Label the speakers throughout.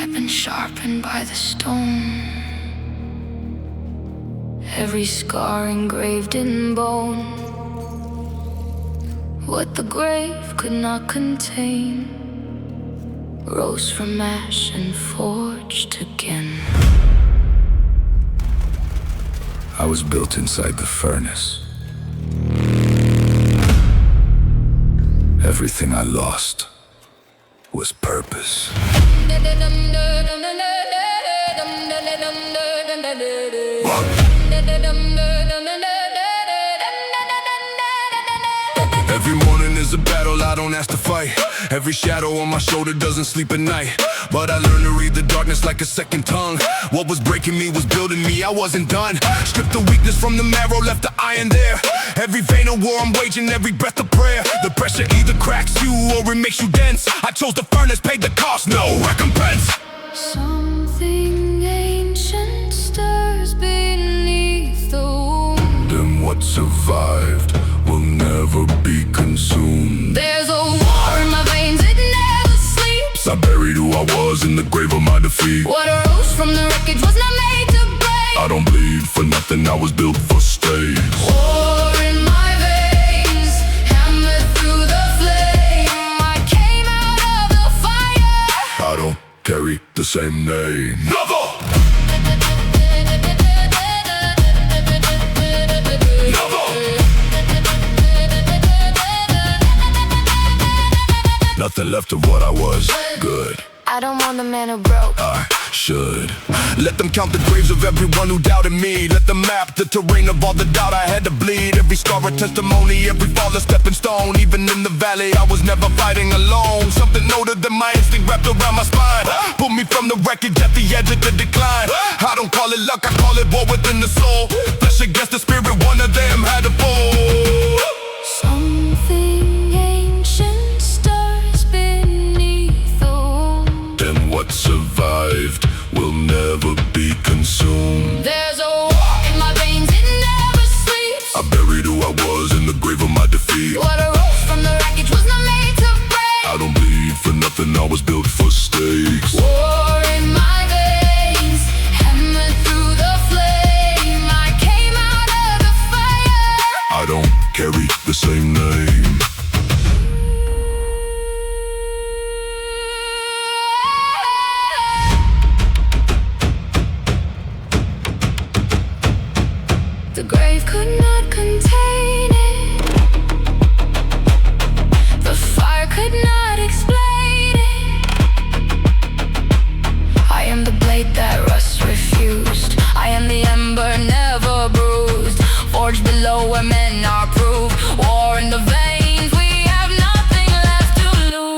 Speaker 1: weapon sharpened by the stone, every scar engraved in bone. What the grave could not contain rose from ash and forged again.
Speaker 2: I was built inside the furnace. Everything I lost was purpose.
Speaker 3: Every morning is a battle, I don't ask to fight. Every shadow on my shoulder doesn't sleep at night. But I learned to read the darkness like a second tongue. What was breaking me was building me, I wasn't done. Stripped the weakness from the marrow, left the iron there. Every vein of war I'm waging, every breath of prayer. The pressure either cracks you or it makes you dense. I chose the furnace, paid the cost, no recompense.
Speaker 1: Something ancient stirs beneath the womb.
Speaker 3: Then what survived will never be consumed.
Speaker 1: There's a war in my veins, it never sleeps.
Speaker 3: I buried who I was in the grave of my defeat.
Speaker 1: What arose from the wreckage was not made to break.
Speaker 3: I don't bleed for nothing, I was built for stakes.
Speaker 1: War in my veins, hammered through the flame. I came out of the fire.
Speaker 3: I don't carry the same name. Never! Nothing left of what I was. Good.
Speaker 1: I don't want the man who broke.
Speaker 3: I should let them count the graves of everyone who doubted me. Let them map the terrain of all the doubt I had to bleed. Every scar a testimony, every fall a stepping stone. Even in the valley I was never fighting alone. Something older than my instinct wrapped around my spine. Pulled me from the wreckage at the edge of the decline. I don't call it luck, I call it war within the soul. Flesh against the spirit, one of them had to fall.
Speaker 1: Something ancient stirs beneath the womb.
Speaker 3: Then what survived will never be consumed.
Speaker 1: There's a war in my veins, it never sleeps.
Speaker 3: I buried who I was in the grave of my defeat.
Speaker 1: What arose from the wreckage was not made to break.
Speaker 3: I don't bleed for nothing, I was built for stakes.
Speaker 1: War in my veins, hammered through the flame. I came out of the fire.
Speaker 3: I don't carry the same name.
Speaker 1: The grave could not contain it. The fire could not explain it. I am the blade that rust refused. I am the ember never bruised. Forged below where men are proof. War in the veins, we have nothing left to lose.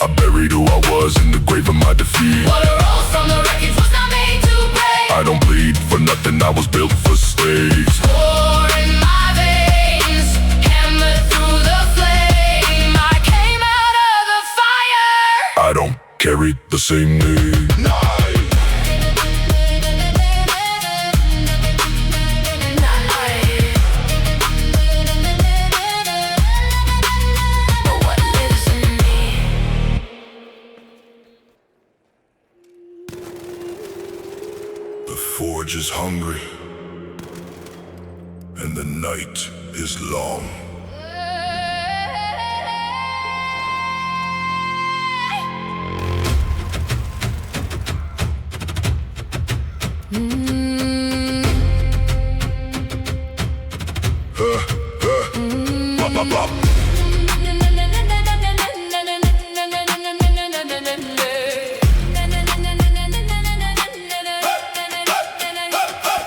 Speaker 3: I buried who I was in the grave of my defeat.
Speaker 1: What arose from the wreckage was not made to break.
Speaker 3: I don't bleed for nothing, I was built for stakes.
Speaker 1: War in my veins, hammered through the flame. I came out of the fire.
Speaker 3: I don't carry the same name.
Speaker 1: But what lives in me?
Speaker 3: The forge is hungry, and the night is long. Bop, bop, bop.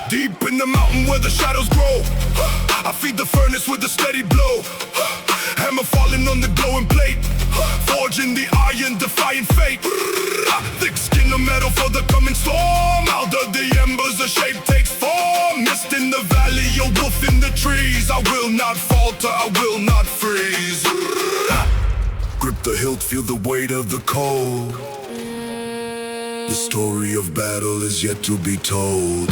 Speaker 3: Deep in the mountain where the shadows grow, I feed the furnace with a steady blow. Hammer falling on the glowing plate, forging the iron, defying fate. Thick skin of metal for the coming storm. Out of the embers, the shape takes form. Mist in the valley. a wolf in the trees. I will not falter, I will not freeze. Grip the hilt, feel the weight of the cold. The story of battle is yet to be told.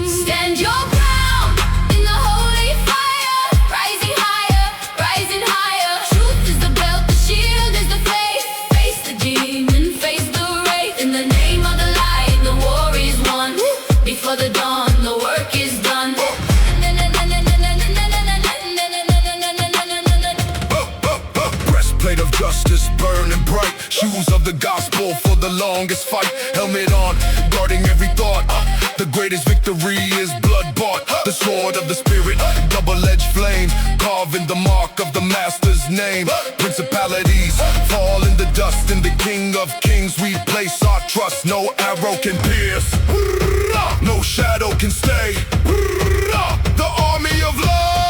Speaker 1: Stand your ground in the holy fire, rising higher, rising higher. Truth is the belt, the shield is the faith. Face the demon, face the wraith. In the name of the light, the war is won. Before the dawn, the work is done.
Speaker 3: Breastplate of justice, burning bright. Shoes of the gospel for the longest fight. Helmet on, guarding every thought. The greatest victory is blood bought. The sword of the spirit, double-edged flame, carving the mark of the master's name. Principalities fall in the dust. In the King of Kings we place our trust. No arrow can pierce, no shadow can stay. The army of love.